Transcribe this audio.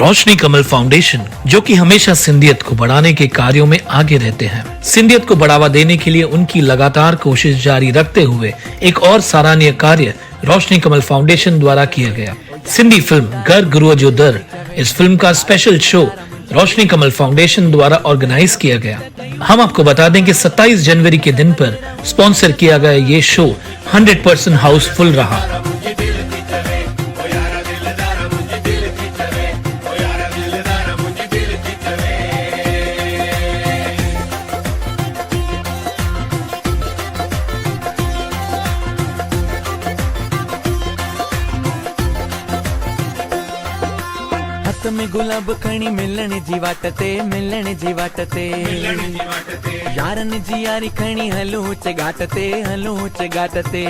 रोशनी कमल foundation, जो कि हमेशा सिंधियत को बढ़ाने के कार्यों में आगे रहते हैं। सिंधियत को बढ़ावा देने के लिए उनकी लगातार कोशिश जारी रखते हुए एक और सराहनीय कार्य रोशनी कमल फाउंडेशन द्वारा किया गया। सिंधी फिल्म घर गुरुअ जो दर, इस फिल्म का स्पेशल शो रोशनी कमल फाउंडेशन द्वारा ऑर्गेनाइज किया गया। हम आपको बता दें कि 27 जनवरी के दिन पर स्पॉन्सर किया गया ये शो 100% हाउसफुल रहा। हथ में गुलाब खणी मिलण जी वाट ते, मिलण जी वाट ते, यारन जी यारी खणी हलूं च घाट ते, हलूं च घाट ते।